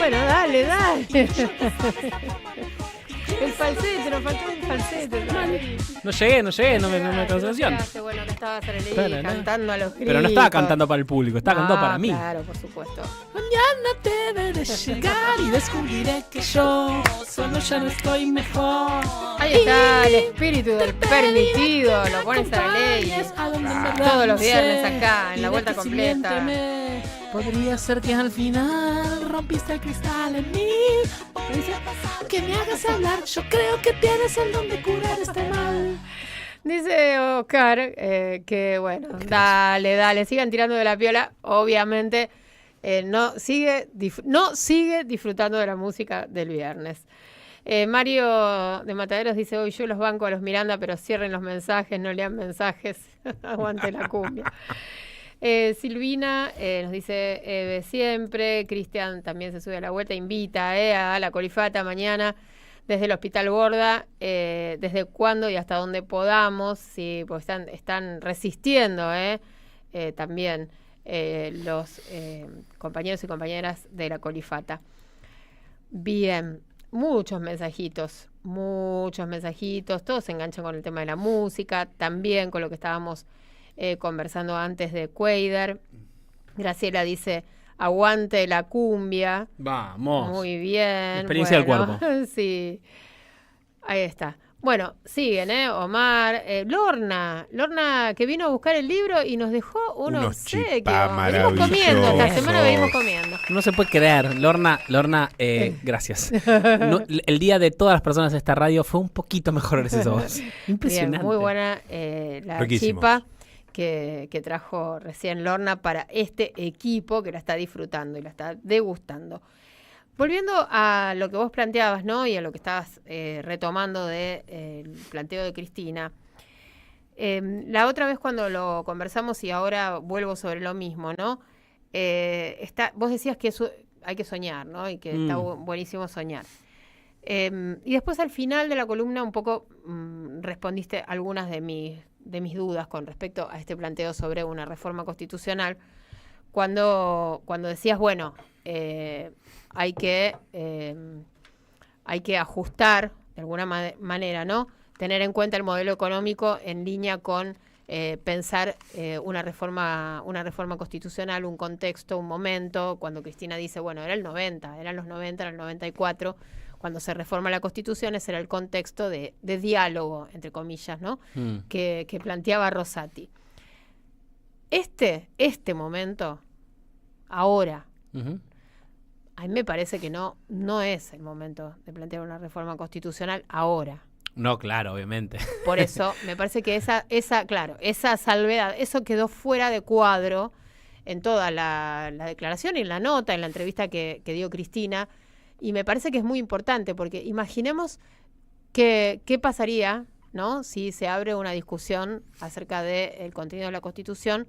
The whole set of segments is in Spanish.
Bueno, dale. El falsete, nos faltó el falsete. No llegué, no me concentración. Bueno, que estaba Sarelli cantando a los gritos. Pero no estaba cantando para el público, estaba cantando para mí. Claro, por supuesto. Mañana debe de llegar y descubriré que yo solo ya no estoy mejor. Ahí está el espíritu del permitido, lo pone Sarelli. Todos los viernes acá, en la vuelta completa. Podría ser que al final rompiste el cristal en mí. Que me hagas hablar, yo creo que tienes el don de curar este mal. Dice Oscar que bueno, dale, sigan tirando de la piola. Obviamente no sigue disfrutando de la música del viernes. Mario de Mataderos dice, hoy yo los banco a los Miranda, pero cierren los mensajes, no lean mensajes. Aguante la cumbia. Silvina nos dice siempre. Cristian también se sube a la vuelta, invita a la Colifata mañana desde el Hospital Borda, desde cuándo y hasta dónde podamos. Sí, pues están resistiendo también los compañeros y compañeras de la Colifata. Bien, muchos mensajitos, todos se enganchan con el tema de la música, también con lo que estábamos conversando antes de Cuader. Graciela dice, aguante la cumbia. Vamos. Muy bien. Experiencia del cuerpo. Sí. Ahí está. Bueno, siguen, Omar. Lorna, que vino a buscar el libro y nos dejó unos obsequios. Venimos comiendo, esta semana venimos comiendo. No se puede creer. Lorna, gracias. No, el día de todas las personas de esta radio fue un poquito mejor gracias a vos. Impresionante. Bien, muy buena la chipa que trajo recién Lorna para este equipo que la está disfrutando y la está degustando. Volviendo a lo que vos planteabas, ¿no? Y a lo que estabas retomando del planteo de Cristina. La otra vez cuando lo conversamos y ahora vuelvo sobre lo mismo, ¿no? Vos decías que hay que soñar, ¿no? Y que está buenísimo soñar. Y después al final de la columna un poco respondiste algunas de mis dudas con respecto a este planteo sobre una reforma constitucional. Cuando decías, bueno, hay que ajustar de alguna manera, ¿no? Tener en cuenta el modelo económico en línea con pensar una reforma constitucional, un contexto, un momento. Cuando Cristina dice, bueno, eran los 90, era el 94, cuando se reforma la Constitución, ese era el contexto de diálogo, entre comillas, ¿no? Que planteaba Rosati. Este momento, ahora, a mí me parece que no es el momento de plantear una reforma constitucional ahora. No, claro, obviamente. Por eso, me parece que esa salvedad, eso quedó fuera de cuadro en toda la declaración y en la nota, en la entrevista que dio Cristina, y me parece que es muy importante, porque imaginemos qué pasaría, ¿no? Si se abre una discusión acerca del contenido de la Constitución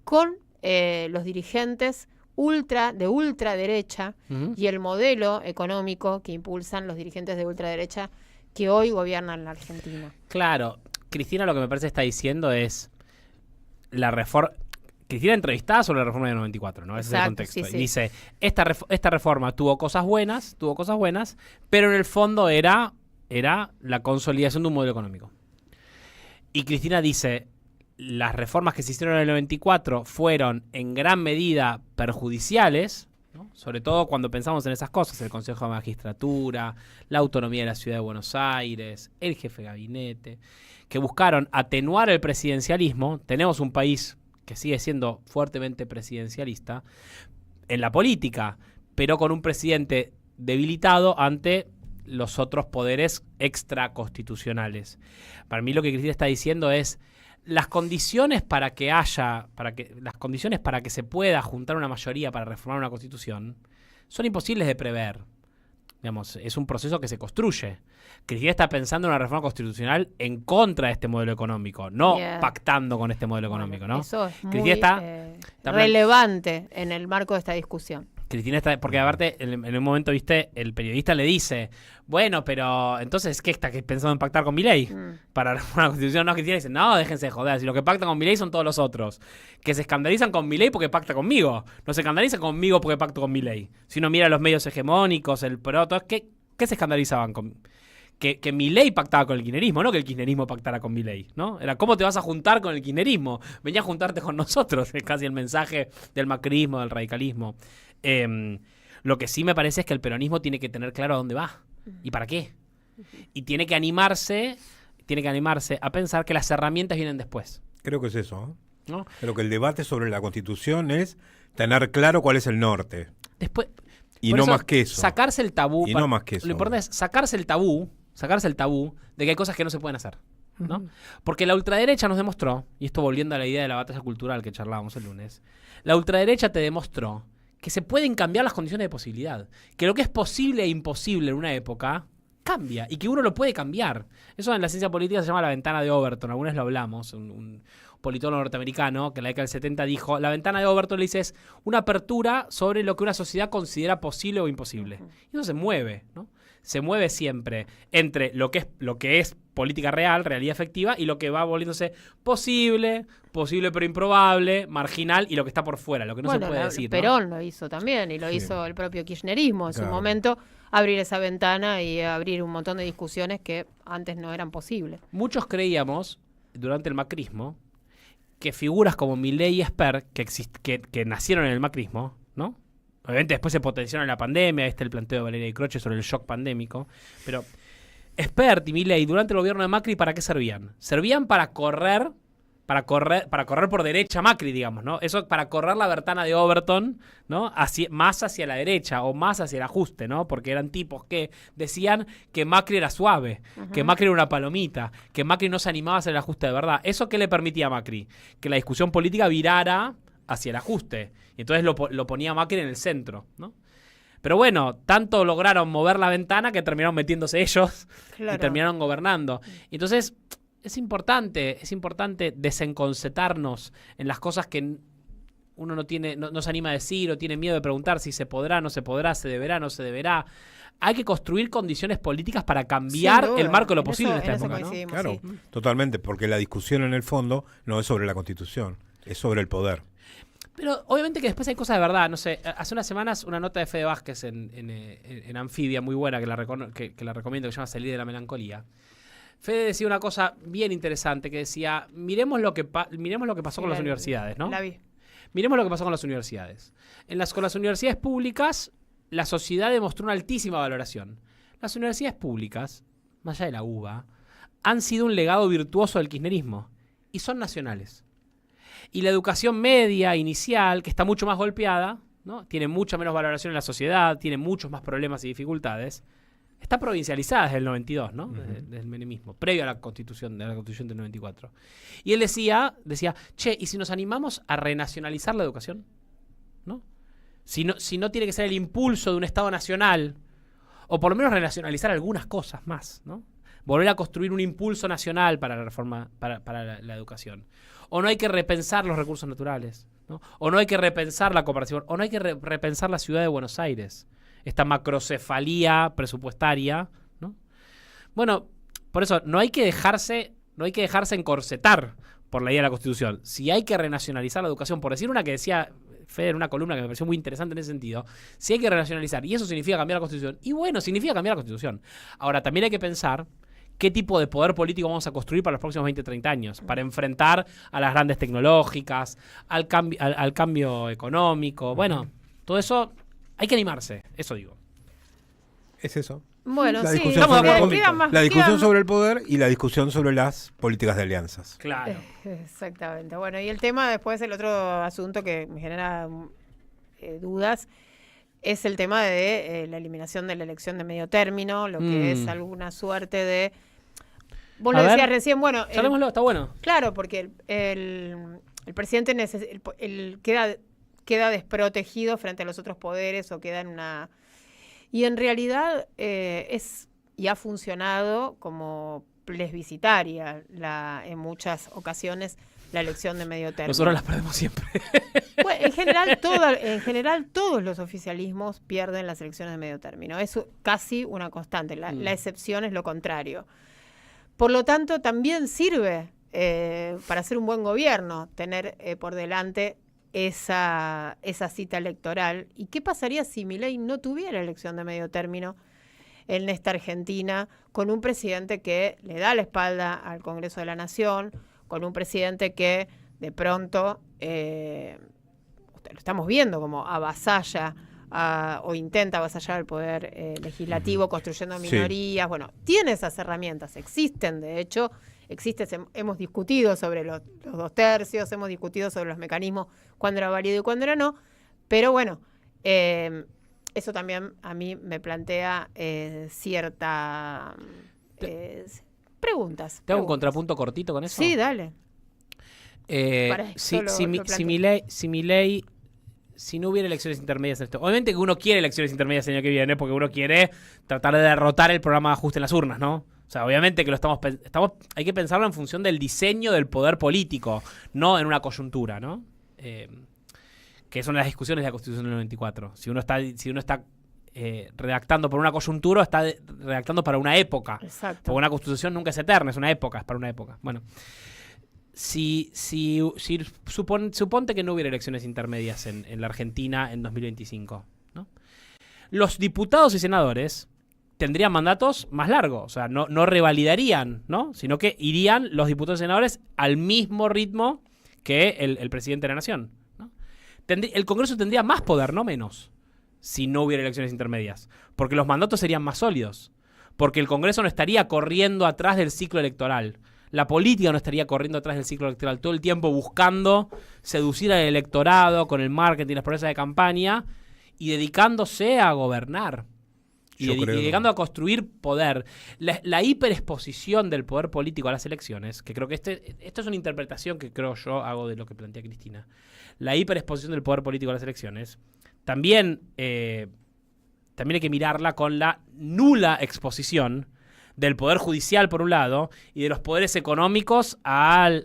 con los dirigentes de ultraderecha y el modelo económico que impulsan los dirigentes de ultraderecha que hoy gobiernan la Argentina. Claro, Cristina lo que me parece está diciendo es la reforma. Cristina entrevistada sobre la reforma del 94, ¿no? Ese es el contexto. Sí. Y dice, esta reforma tuvo cosas buenas, pero en el fondo era la consolidación de un modelo económico. Y Cristina dice, las reformas que se hicieron en el 94 fueron en gran medida perjudiciales, ¿no? Sobre todo cuando pensamos en esas cosas, el Consejo de Magistratura, la autonomía de la Ciudad de Buenos Aires, el jefe de gabinete, que buscaron atenuar el presidencialismo. Tenemos un país que sigue siendo fuertemente presidencialista en la política, pero con un presidente debilitado ante los otros poderes extraconstitucionales. Para mí lo que Cristina está diciendo es las condiciones para que se pueda juntar una mayoría para reformar una constitución son imposibles de prever. Digamos, es un proceso que se construye. Cristina está pensando en una reforma constitucional en contra de este modelo económico, no pactando con este modelo económico, ¿no? Eso es Cristina muy relevante en el marco de esta discusión. Cristina está, porque aparte en un momento, viste, el periodista le dice, bueno, pero entonces, ¿qué está pensando en pactar con Milei? Para una constitución. No, Cristina dice, no, déjense de joder, si lo que pactan con Milei son todos los otros, que se escandalizan con Milei porque pacta conmigo, no se escandalizan conmigo porque pacto con Milei. Si uno mira los medios hegemónicos, el proto, ¿qué se escandalizaban con? Que Milei pactaba con el kirchnerismo, no que el kirchnerismo pactara con Milei, ¿no? Era cómo te vas a juntar con el kirchnerismo, venía a juntarte con nosotros, es casi el mensaje del macrismo, del radicalismo. Lo que sí me parece es que el peronismo tiene que tener claro a dónde va y para qué. Y tiene que animarse a pensar que las herramientas vienen después. Creo que es eso, ¿no? Creo que el debate sobre la Constitución es tener claro cuál es el norte. Después, y no más que eso. Sacarse el tabú. No más que eso. Lo importante es sacarse el tabú de que hay cosas que no se pueden hacer, ¿no? Porque la ultraderecha nos demostró, y esto volviendo a la idea de la batalla cultural que charlábamos el lunes, la ultraderecha te demostró que se pueden cambiar las condiciones de posibilidad, que lo que es posible e imposible en una época cambia y que uno lo puede cambiar. Eso en la ciencia política se llama la ventana de Overton, alguna vez lo hablamos, un politólogo norteamericano que en la década del 70 dijo, la ventana de Overton le dice es una apertura sobre lo que una sociedad considera posible o imposible. Y eso se mueve, ¿no? Se mueve siempre entre lo que es política real, realidad efectiva, y lo que va volviéndose posible pero improbable, marginal, y lo que está por fuera, lo que no se puede decir, ¿no? Perón lo hizo también, y lo hizo el propio kirchnerismo en su momento, abrir esa ventana y abrir un montón de discusiones que antes no eran posibles. Muchos creíamos, durante el macrismo, que figuras como Milei y Esper, que nacieron en el macrismo, ¿no? Obviamente después se potenciaron en la pandemia, el planteo de Valeria y Croce sobre el shock pandémico, pero Espert y Milei durante el gobierno de Macri, ¿para qué servían? Servían para correr por derecha Macri, digamos, ¿no? Eso para correr la ventana de Overton, ¿no? Más hacia la derecha o más hacia el ajuste, ¿no? Porque eran tipos que decían que Macri era suave, que Macri era una palomita, que Macri no se animaba a hacer el ajuste de verdad. ¿Eso qué le permitía a Macri? Que la discusión política virara hacia el ajuste. Y entonces lo ponía Macri en el centro, ¿no? Pero bueno, tanto lograron mover la ventana que terminaron metiéndose ellos y terminaron gobernando. Entonces, es importante desenconcetarnos en las cosas que uno no se anima a decir o tiene miedo de preguntar si se podrá, no se podrá, se deberá, no se deberá. Hay que construir condiciones políticas para cambiar el marco de lo posible en esta época, ¿no? Claro, totalmente, porque la discusión en el fondo no es sobre la Constitución, es sobre el poder. Pero obviamente que después hay cosas de verdad, no sé, hace unas semanas una nota de Fede Vázquez en Anfibia, muy buena, que la recomiendo, que se llama Salir de la Melancolía. Fede decía una cosa bien interesante, que decía, miremos lo que pasó con las universidades, ¿no? La vi. Miremos lo que pasó con las universidades. Con las universidades públicas, la sociedad demostró una altísima valoración. Las universidades públicas, más allá de la UBA, han sido un legado virtuoso del kirchnerismo y son nacionales. Y la educación media, inicial, que está mucho más golpeada, ¿no? Tiene mucha menos valoración en la sociedad, tiene muchos más problemas y dificultades, está provincializada desde el 92, ¿no? Desde el menemismo, previo a la Constitución del 94. Y él decía, che, ¿y si nos animamos a renacionalizar la educación? ¿No? Si no tiene que ser el impulso de un Estado nacional, o por lo menos renacionalizar algunas cosas más, ¿no? Volver a construir un impulso nacional para la reforma, para la educación. O no hay que repensar los recursos naturales, ¿no? O no hay que repensar la cooperación, o no hay que repensar la ciudad de Buenos Aires, esta macrocefalía presupuestaria, ¿no? Bueno, por eso no hay que dejarse encorsetar por la idea de la Constitución. Si hay que renacionalizar la educación, por decir una que decía Fede en una columna que me pareció muy interesante en ese sentido, si hay que renacionalizar, y eso significa cambiar la Constitución, y bueno, significa cambiar la Constitución. Ahora, también hay que pensar qué tipo de poder político vamos a construir para los próximos 20, 30 años, para enfrentar a las grandes tecnológicas, al cambio económico. Bueno, todo eso hay que animarse, eso digo. Es eso. Bueno, la sí, discusión sobre el poder y la discusión sobre las políticas de alianzas. Claro. Exactamente. Bueno, y el tema después, el otro asunto que me genera dudas, es el tema de la eliminación de la elección de medio término, lo que es alguna suerte de... Vos lo decías recién, bueno... Charlémoslo, está bueno. Claro, porque el presidente queda desprotegido frente a los otros poderes o queda en una... Y en realidad y ha funcionado como plebiscitaria en muchas ocasiones la elección de medio término. Nosotros las perdemos siempre. Bueno, en general todos los oficialismos pierden las elecciones de medio término. Es casi una constante. La excepción es lo contrario. Por lo tanto, también sirve para hacer un buen gobierno tener por delante esa cita electoral. ¿Y qué pasaría si Milei no tuviera elección de medio término en esta Argentina, con un presidente que le da la espalda al Congreso de la Nación, con un presidente que de pronto, lo estamos viendo como avasalla o intenta avasallar el poder legislativo, construyendo minorías? Bueno, tiene esas herramientas, existen, de hecho, hemos discutido sobre los 2 tercios, hemos discutido sobre los mecanismos, cuándo era válido y cuándo era no, pero bueno, eso también a mí me plantea ciertas preguntas. ¿Te hago un contrapunto cortito con eso? Sí, dale. Si Milei, si no hubiera elecciones intermedias en esto, obviamente que uno quiere elecciones intermedias el año que viene, porque uno quiere tratar de derrotar el programa de ajuste en las urnas, ¿no? O sea, obviamente que hay que pensarlo en función del diseño del poder político, no en una coyuntura, ¿no? Que son las discusiones de la Constitución del 94. Si uno está redactando por una coyuntura, está redactando para una época. Exacto. Porque una Constitución nunca es eterna, es una época, es para una época. Bueno, suponte que no hubiera elecciones intermedias en la Argentina en 2025, ¿no? Los diputados y senadores tendrían mandatos más largos, o sea, no revalidarían, ¿no? Sino que irían los diputados y senadores al mismo ritmo que el presidente de la Nación, ¿no? El Congreso tendría más poder, no menos, si no hubiera elecciones intermedias, porque los mandatos serían más sólidos, porque el Congreso no estaría corriendo atrás del ciclo electoral. La política no estaría corriendo atrás del ciclo electoral todo el tiempo buscando seducir al electorado con el marketing, las promesas de campaña, y dedicándose a gobernar. Y dedicando a construir poder. La hiperexposición del poder político a las elecciones, que creo que esto es una interpretación que creo yo hago de lo que plantea Cristina. La hiperexposición del poder político a las elecciones también hay que mirarla con la nula exposición del poder judicial por un lado y de los poderes económicos al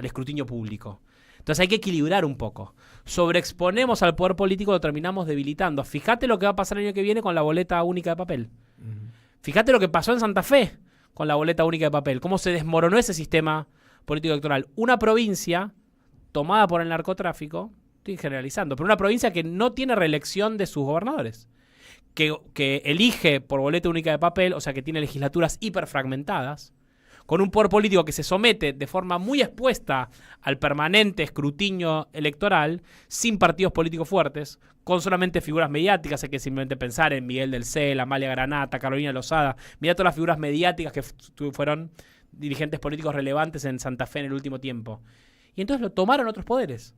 escrutinio público. Entonces hay que equilibrar un poco. Sobreexponemos al poder político, lo terminamos debilitando. Fíjate lo que va a pasar el año que viene con la boleta única de papel. Fíjate lo que pasó en Santa Fe con la boleta única de papel. Cómo se desmoronó ese sistema político electoral. Una provincia tomada por el narcotráfico, estoy generalizando, pero una provincia que no tiene reelección de sus gobernadores. Que elige por boleta única de papel, o sea que tiene legislaturas hiperfragmentadas, con un poder político que se somete de forma muy expuesta al permanente escrutinio electoral, sin partidos políticos fuertes, con solamente figuras mediáticas. Hay que simplemente pensar en Miguel del Cel, Amalia Granata, Carolina Lozada. Mirá todas las figuras mediáticas que fueron dirigentes políticos relevantes en Santa Fe en el último tiempo. Y entonces lo tomaron otros poderes.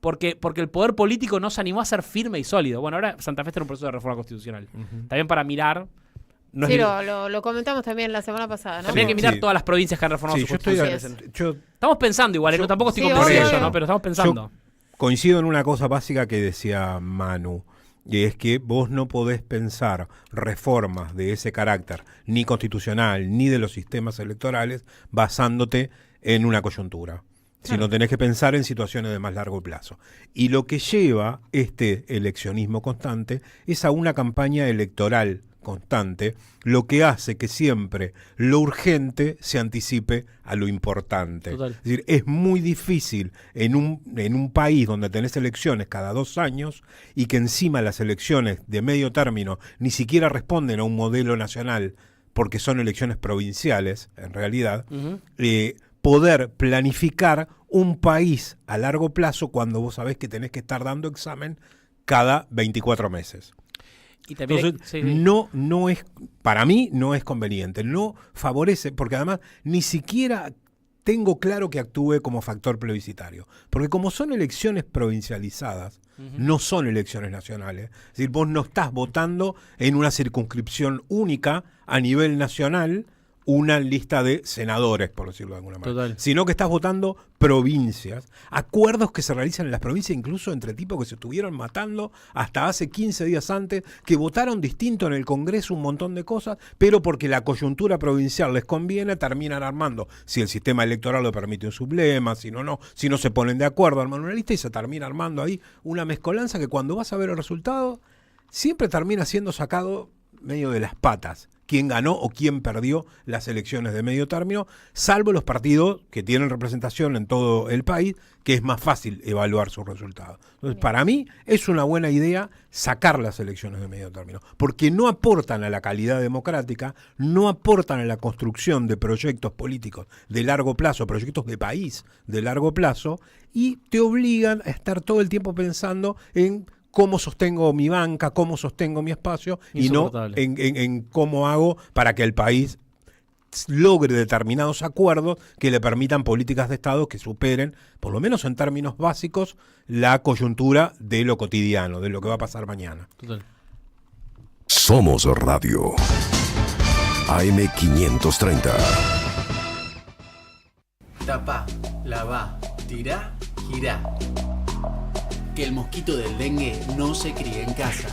Porque el poder político no se animó a ser firme y sólido. Bueno, ahora Santa Fe está en un proceso de reforma constitucional. También para mirar... lo comentamos también la semana pasada, ¿no? También hay que mirar todas las provincias que han reformado sus constituciones. Estamos pensando igual, tampoco estoy convencido, ¿no? Pero estamos pensando. Yo coincido en una cosa básica que decía Manu, y es que vos no podés pensar reformas de ese carácter, ni constitucional, ni de los sistemas electorales, basándote en una coyuntura. Sino tenés que pensar en situaciones de más largo plazo. Y lo que lleva este eleccionismo constante es a una campaña electoral constante, lo que hace que siempre lo urgente se anticipe a lo importante. Total. Es decir, es muy difícil en un país donde tenés elecciones cada 2 años y que encima las elecciones de medio término ni siquiera responden a un modelo nacional porque son elecciones provinciales, en realidad, poder planificar un país a largo plazo cuando vos sabés que tenés que estar dando examen cada 24 meses. Y también entonces, no es, para mí no es conveniente, no favorece, porque además ni siquiera tengo claro que actúe como factor plebiscitario, porque como son elecciones provincializadas, no son elecciones nacionales, es decir, vos no estás votando en una circunscripción única a nivel nacional una lista de senadores, por decirlo de alguna manera. Total. Sino que estás votando provincias, acuerdos que se realizan en las provincias, incluso entre tipos que se estuvieron matando hasta hace 15 días antes, que votaron distinto en el Congreso un montón de cosas, pero porque la coyuntura provincial les conviene, terminan armando, si el sistema electoral lo permite, un sublema, si no se ponen de acuerdo, arman una lista y se termina armando ahí una mezcolanza que cuando vas a ver el resultado, siempre termina siendo sacado medio de las patas quién ganó o quién perdió las elecciones de medio término, salvo los partidos que tienen representación en todo el país, que es más fácil evaluar sus resultados. Entonces, para mí es una buena idea sacar las elecciones de medio término, porque no aportan a la calidad democrática, no aportan a la construcción de proyectos políticos de largo plazo, proyectos de país de largo plazo, y te obligan a estar todo el tiempo pensando en cómo sostengo mi banca, cómo sostengo mi espacio, y no en cómo hago para que el país logre determinados acuerdos que le permitan políticas de Estado que superen, por lo menos en términos básicos, la coyuntura de lo cotidiano, de lo que va a pasar mañana. Total. Somos Radio AM530. Tapa, lavá, tirá, girá. Que el mosquito del dengue no se críe en casa.